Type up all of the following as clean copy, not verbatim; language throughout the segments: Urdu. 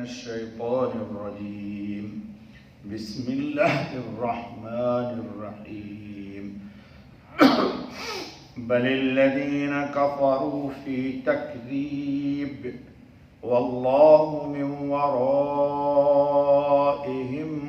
الشيطان الرجيم بسم الله الرحمن الرحيم بل الذين كفروا في تكذيب والله من ورائهم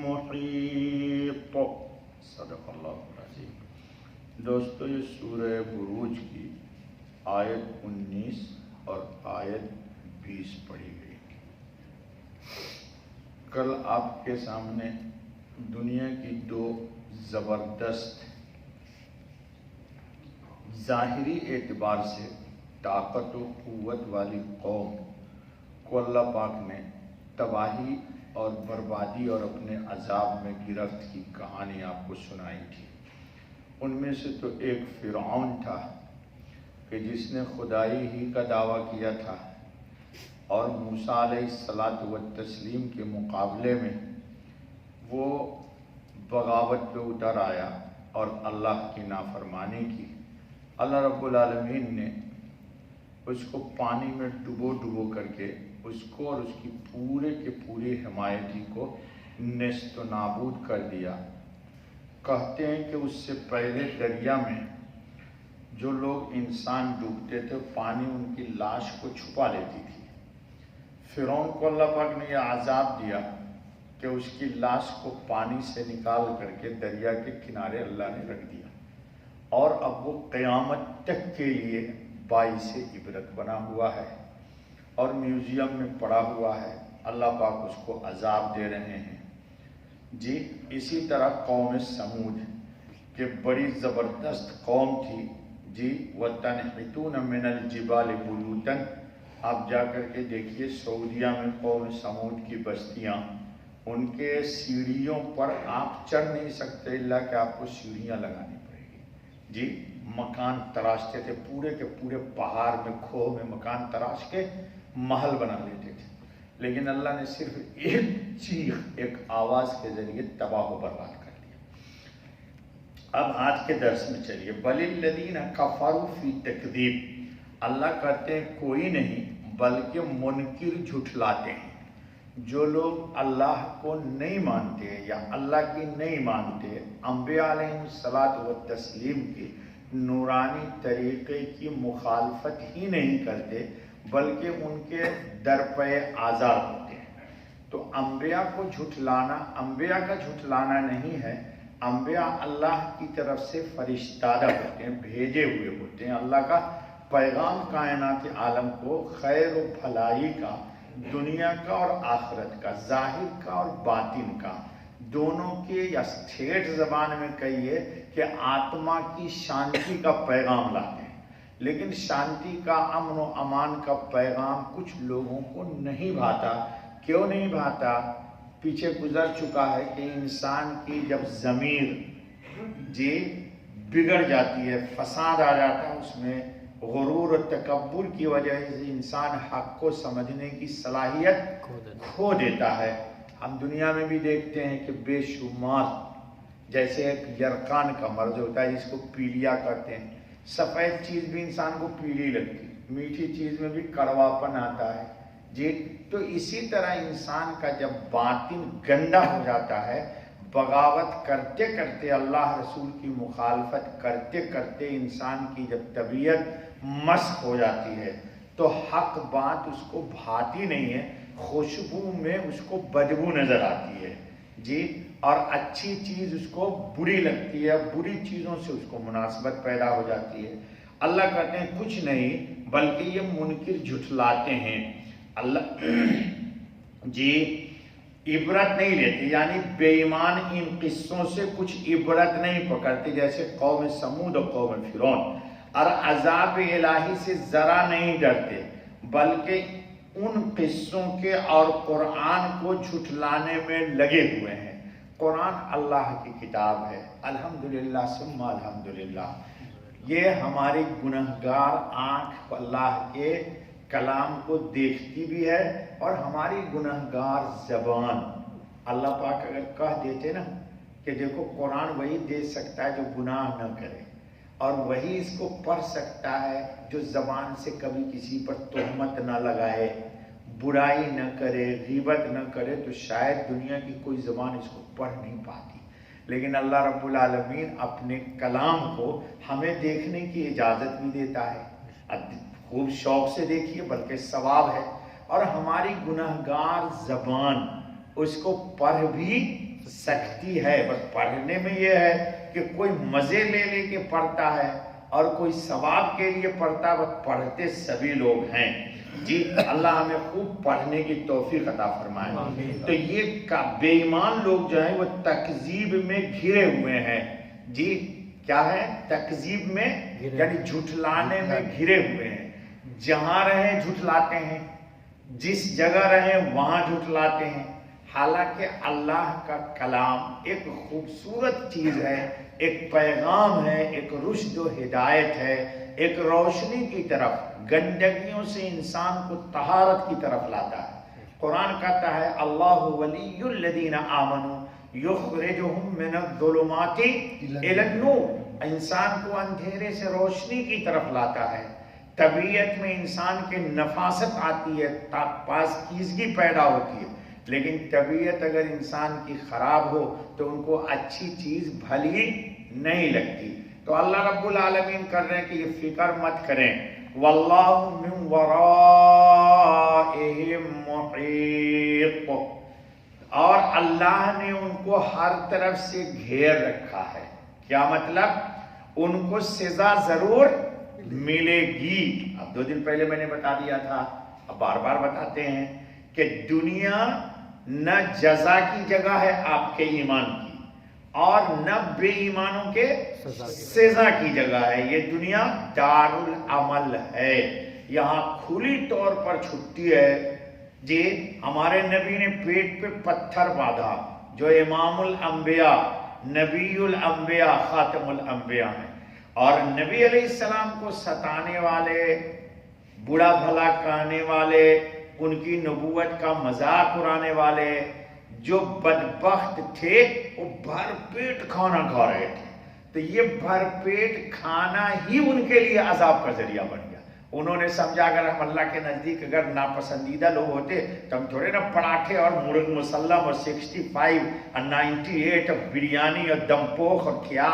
محيط صدق اللہ العظیم۔ دوستو، یہ سورہ بروج کی آیت 19 اور آیت 20 پڑھی گئی۔ کل آپ کے سامنے دنیا کی دو زبردست ظاہری اعتبار سے طاقت و قوت والی قوم کو اللہ پاک نے تباہی اور بربادی اور اپنے عذاب میں گرفت کی کہانی آپ کو سنائی تھی۔ ان میں سے تو ایک فرعون تھا کہ جس نے خدائی ہی کا دعویٰ کیا تھا اور موسیٰ علیہ الصلاۃ والتسلیم کے مقابلے میں وہ بغاوت پہ اتر آیا اور اللہ کی نافرمانی کی۔ اللہ رب العالمین نے اس کو پانی میں ڈبو کر کے اس کو اور اس کی پورے کے پورے حمایتی کو نیست و نابود کر دیا۔ کہتے ہیں کہ اس سے پہلے دریا میں جو لوگ انسان ڈوبتے تھے پانی ان کی لاش کو چھپا لیتی تھی۔ فرعون کو اللہ پاک نے یہ عذاب دیا کہ اس کی لاش کو پانی سے نکال کر کے دریا کے کنارے اللہ نے رکھ دیا، اور اب وہ قیامت تک کے لیے باعث عبرت بنا ہوا ہے اور میوزیم میں پڑا ہوا ہے۔ اللہ پاک اس کو عذاب دے رہے ہیں۔ جی اسی طرح قوم سمود کہ بڑی زبردست قوم تھی جی، وَتَنْحِتُونَ مِنَ الْجِبَالِ بُيُوتًا۔ آپ جا کر کے دیکھیے سعودیہ میں قوم سمود کی بستیاں، ان کے سیڑھیوں پر آپ چڑھ نہیں سکتے الا کہ آپ کو سیڑھیاں لگانی پڑے گی۔ جی مکان تراشتے تھے، پورے کے پورے پہاڑ میں کھوہ میں مکان تراش کے محل بنا لیتے تھے، لیکن اللہ نے صرف ایک چیخ، ایک آواز کے ذریعے تباہ و برباد کر دیا۔ اب آج کے درس میں چلیے، بل الذین کفروا فی تکذیب۔ اللہ کہتے ہیں کوئی نہیں بلکہ منکر جھٹلاتے ہیں۔ جو لوگ اللہ کو نہیں مانتے یا اللہ کی نہیں مانتے، انبیاء علیہ الصلاۃ والتسلیم کے نورانی طریقے کی مخالفت ہی نہیں کرتے بلکہ ان کے در پہ آزاد ہوتے ہیں، تو انبیاء کو جھٹلانا انبیاء کا جھٹلانا نہیں ہے۔ انبیاء اللہ کی طرف سے فرشتادہ ہوتے ہیں، بھیجے ہوئے ہوتے ہیں۔ اللہ کا پیغام کائنات عالم کو خیر و بھلائی کا، دنیا کا اور آخرت کا، ظاہر کا اور باطن کا، دونوں کے یا ٹھیٹھ زبان میں کہیے کہ آتما کی شانتی کا پیغام لاتے ہیں۔ لیکن شانتی کا، امن و امان کا پیغام کچھ لوگوں کو نہیں بھاتا۔ کیوں نہیں بھاتا؟ پیچھے گزر چکا ہے کہ انسان کی جب ضمیر جی بگڑ جاتی ہے، فساد آ جاتا ہے اس میں، غرور و تکبر کی وجہ سے انسان حق کو سمجھنے کی صلاحیت کھو دیتا ہے۔ ہم دنیا میں بھی دیکھتے ہیں کہ بے شمار، جیسے ایک یرقان کا مرض ہوتا ہے جس کو پیلیا کرتے ہیں، سفید چیز بھی انسان کو پیلی لگتی، میٹھی چیز میں بھی کڑواپن آتا ہے جی۔ تو اسی طرح انسان کا جب باطن گندا ہو جاتا ہے، بغاوت کرتے کرتے، اللہ رسول کی مخالفت کرتے کرتے انسان کی جب طبیعت مسخ ہو جاتی ہے تو حق بات اس کو بھاتی نہیں ہے، خوشبو میں اس کو بدبو نظر آتی ہے جی، اور اچھی چیز اس کو بری لگتی ہے، بری چیزوں سے اس کو مناسبت پیدا ہو جاتی ہے۔ اللہ کہتے ہیں کچھ نہیں بلکہ یہ منکر جھٹلاتے ہیں۔ اللہ جی عبرت نہیں لیتے، یعنی بے ایمان ان قصوں سے کچھ عبرت نہیں پکڑتے، جیسے قوم سمود اور قوم فرعون، اور عذاب الہی سے ذرا نہیں ڈرتے، بلکہ ان قصوں کے اور قرآن کو جھٹلانے میں لگے ہوئے ہیں۔ قرآن اللہ کی کتاب ہے، الحمدللہ ثم الحمدللہ۔ یہ ہماری گنہگار آنکھ اللہ کے کلام کو دیکھتی بھی ہے، اور ہماری گنہگار زبان، اللہ پاک اگر کہہ دیتے نا کہ دیکھو قرآن وہی دے سکتا ہے جو گناہ نہ کرے، اور وہی اس کو پڑھ سکتا ہے جو زبان سے کبھی کسی پر تہمت نہ لگائے، برائی نہ کرے، غیبت نہ کرے، تو شاید دنیا کی کوئی زبان اس کو پڑھ نہیں پاتی، لیکن اللہ رب العالمین اپنے کلام کو ہمیں دیکھنے کی اجازت بھی دیتا ہے، خوب شوق سے دیکھیے، بلکہ ثواب ہے، اور ہماری گناہگار زبان اس کو پڑھ بھی سکتی ہے، بس پڑھنے میں یہ ہے کہ کوئی مزے لے لے کے پڑھتا ہے اور کوئی ثواب کے لیے پڑھتا ہے، بس پڑھتے سبھی لوگ ہیں جی۔ اللہ ہمیں خوب پڑھنے کی توفیق عطا فرمائے۔ تو یہ بے ایمان لوگ جو ہیں وہ تکذیب میں گھرے ہوئے ہیں جی، کیا ہے؟ تکذیب میں یعنی جھٹلانے میں گھرے ہوئے ہیں، جہاں رہیں جھٹلاتے ہیں، جس جگہ رہیں وہاں جھٹلاتے ہیں، حالانکہ اللہ کا کلام ایک خوبصورت چیز ہے، ایک پیغام ہے، ایک رشد و ہدایت ہے، ایک روشنی کی طرف، گندگیوں سے انسان کو طہارت کی طرف لاتا ہے۔ قرآن کہتا ہے اللہ ولی الذین آمنوا یخرجہم من الظلمات الی النور، انسان کو اندھیرے سے روشنی کی طرف لاتا ہے۔ طبیعت میں انسان کے نفاست آتی ہے، پاکیزگی پیدا ہوتی ہے، لیکن طبیعت اگر انسان کی خراب ہو تو ان کو اچھی چیز بھلی نہیں لگتی۔ تو اللہ رب العالمین کر رہے ہیں کہ یہ فکر مت کریں، واللہ من ورائہم محیط، اور اللہ نے ان کو ہر طرف سے گھیر رکھا ہے۔ کیا مطلب؟ ان کو سزا ضرور ملے گی۔ اب 2 دن پہلے میں نے بتا دیا تھا، اب بار بار بتاتے ہیں کہ دنیا نہ جزا کی جگہ ہے آپ کے ایمان کی، اور نہ بے ایمانوں کے سزا کی جگہ ہے۔ یہ دنیا دار العمل ہے، یہاں کھلی طور پر چھٹی ہے جی۔ ہمارے نبی نے پیٹ پہ پتھر باندھا، جو امام الانبیاء، نبی الانبیاء، خاتم الانبیاء ہیں، اور نبی علیہ السلام کو ستانے والے، برا بھلا کہنے والے، ان کی نبوت کا مذاق اڑانے والے جو بدبخت تھے، وہ بھر پیٹ کھانا کھا رہے تھے، تو یہ بھر پیٹ کھانا ہی ان کے لیے عذاب کا ذریعہ بن گیا۔ انہوں نے سمجھا اگر ہم اللہ کے نزدیک اگر ناپسندیدہ لوگ ہوتے تو ہم تھوڑے نا پراٹھے اور مرغ مسلم اور 65 اور 98 اور بریانی اور دم پوخ اور کیا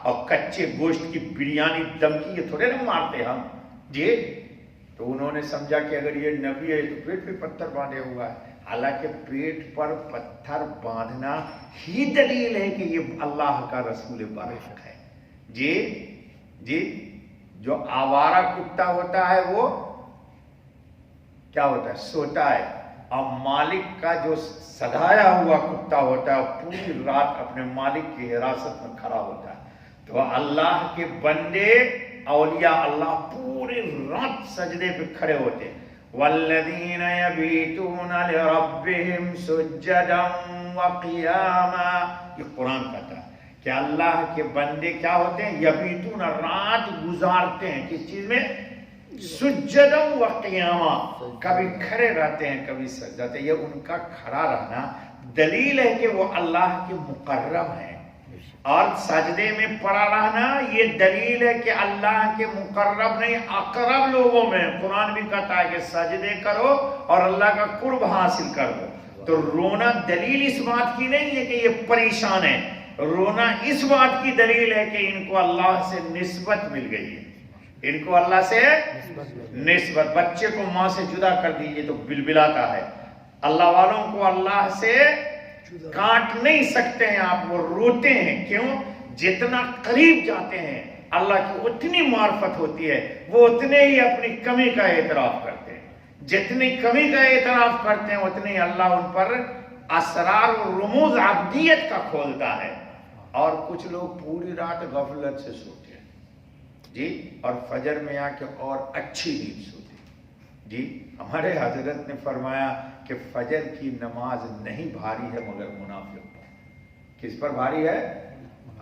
اور کچے گوشت کی بریانی دم کی، یہ تھوڑے نا مارتے ہم جی۔ تو انہوں نے سمجھا کہ اگر یہ نبی ہے تو پیٹ پہ پتھر باندھے ہوا ہے، حالانکہ پیٹ پر پتھر باندھنا ہی دلیل ہے کہ یہ اللہ کا رسول برحق ہے جی جی۔ جو آوارہ کتا ہوتا ہے وہ کیا ہوتا ہے؟ سوتا ہے، اور مالک کا جو سدھایا ہوا کتا ہوتا ہے پوری رات اپنے مالک کی حراست میں کھڑا ہوتا ہے۔ تو اللہ کے بندے اولیاء اللہ پوری رات سجدے پہ کھڑے ہوتے ہیں۔ والذین یبیتون لربہم سجدا وقیاما، یہ قرآن کہتا ہے کہ اللہ کے بندے کیا ہوتے ہیں؟ یبیتون، رات گزارتے ہیں کس چیز میں؟ سجدا وقیاما، کبھی کھڑے رہتے ہیں کبھی سجدے۔ یہ ان کا کھڑا رہنا دلیل ہے کہ وہ اللہ کے مقرب ہیں، اور سجدے میں پڑا رہنا یہ دلیل ہے کہ اللہ کے مقرب نہیں اقرب لوگوں میں۔ قرآن بھی کہتا ہے کہ سجدے کرو اور اللہ کا قرب حاصل کرو۔ تو رونا دلیل اس بات کی نہیں ہے کہ یہ پریشان ہے، رونا اس بات کی دلیل ہے کہ ان کو اللہ سے نسبت مل گئی ہے، ان کو اللہ سے نسبت۔ بچے کو ماں سے جدا کر دیجئے تو بلبلاتا ہے، اللہ والوں کو اللہ سے کاٹ نہیں سکتے ہیں آپ، وہ روتے ہیں۔ کیوں؟ جتنا قریب جاتے ہیں اللہ کی اتنی معرفت ہوتی ہے، وہ اتنے ہی اپنی کمی کا اعتراف کرتے ہیں، جتنی کمی کا اعتراف کرتے ہیں اتنے ہی اللہ ان پر اسرار و رموز عبدیت کا کھولتا ہے۔ اور کچھ لوگ پوری رات غفلت سے سوتے ہیں جی، اور فجر میں آ کے اور اچھی نیند سوتے ہیں جی۔ ہمارے حضرت نے فرمایا کہ فجر کی نماز نہیں بھاری ہے مگر منافق پر۔ کس پر بھاری ہے؟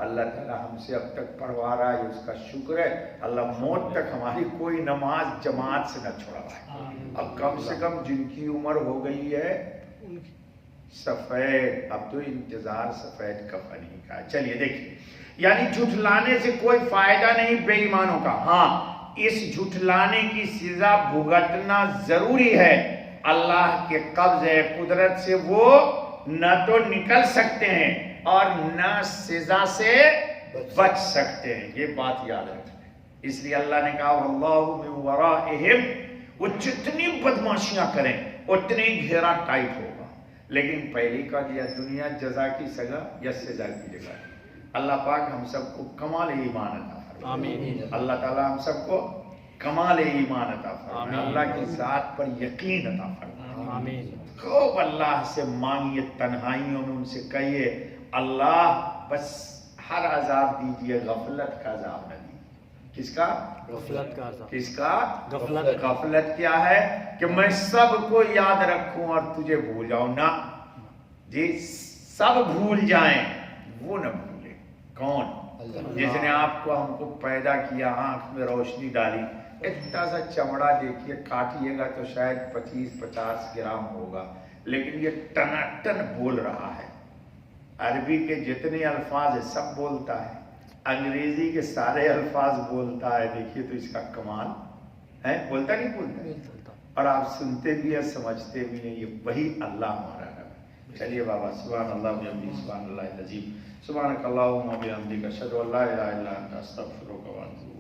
اللہ تعالیٰ ہم سے اب تک پڑھوا رہا ہے، اس کا شکر ہے۔ اللہ موت تک ہماری کوئی نماز جماعت سے نہ چھوڑا۔ اب کم سے کم جن کی عمر ہو گئی ہے سفید، اب تو انتظار سفید کفنی کا۔ چلیے دیکھیے، یعنی جھٹلانے سے کوئی فائدہ نہیں بے ایمانوں کا۔ ہاں، اس جھٹلانے کی سزا بھگتنا ضروری ہے، اللہ کے قبضے قدرت سے وہ نہ تو نکل سکتے ہیں اور نہ سزا سے بچ سکتے ہیں. یہ بات یاد رکھیں. اس لیے اللہ نے کہا واللہ من ورائہم، وہ جتنی بدماشیاں کریں اتنی گھیرا ٹائٹ ہوگا. لیکن پہلی کا دیا دنیا جزا کی سزا یا سزا کی جگہ. اللہ پاک ہم سب کو کمال ایمان عطا فرمائے. آمین. اللہ تعالی ہم سب کو کمال ایمان عطا فرمائے. اللہ کی ذات پر یقین عطا فرمائے. آمین. خوب اللہ سے مانگیے، تنہائیوں میں ان سے کہیے اللہ بس ہر عذاب دیجیے، غفلت کا عذاب نہ دیجیے. کس کا؟ غفلت کا. کس کا؟ غفلت. غفلت کیا ہے؟ کہ میں سب کو یاد رکھوں اور تجھے بھول جاؤں. نہ جی، سب بھول جائیں وہ نہ بھولے. کون؟ جس نے آپ کو ہم کو پیدا کیا، آنکھ میں روشنی ڈالی. اتنا سا چمڑا دیکھیے، کاٹیے گا تو شاید 25-50 گرام ہوگا، لیکن یہ ٹناٹن بول رہا ہے. عربی کے جتنے الفاظ ہے سب بولتا ہے، انگریزی کے سارے الفاظ بولتا ہے. دیکھیے تو اس کا کمال ہے. بولتا نہیں بولتا؟ اور آپ سنتے بھی ہیں، سمجھتے بھی ہیں. یہ وہی اللہ ہمارا ہے. چلیے بابا، سبحان اللہ و بحمدہ، سبحان اللہ العظیم، سبحانک اللہم و بحمدک، اشہد ان لا الہ الا انت، استغفرک و اتوب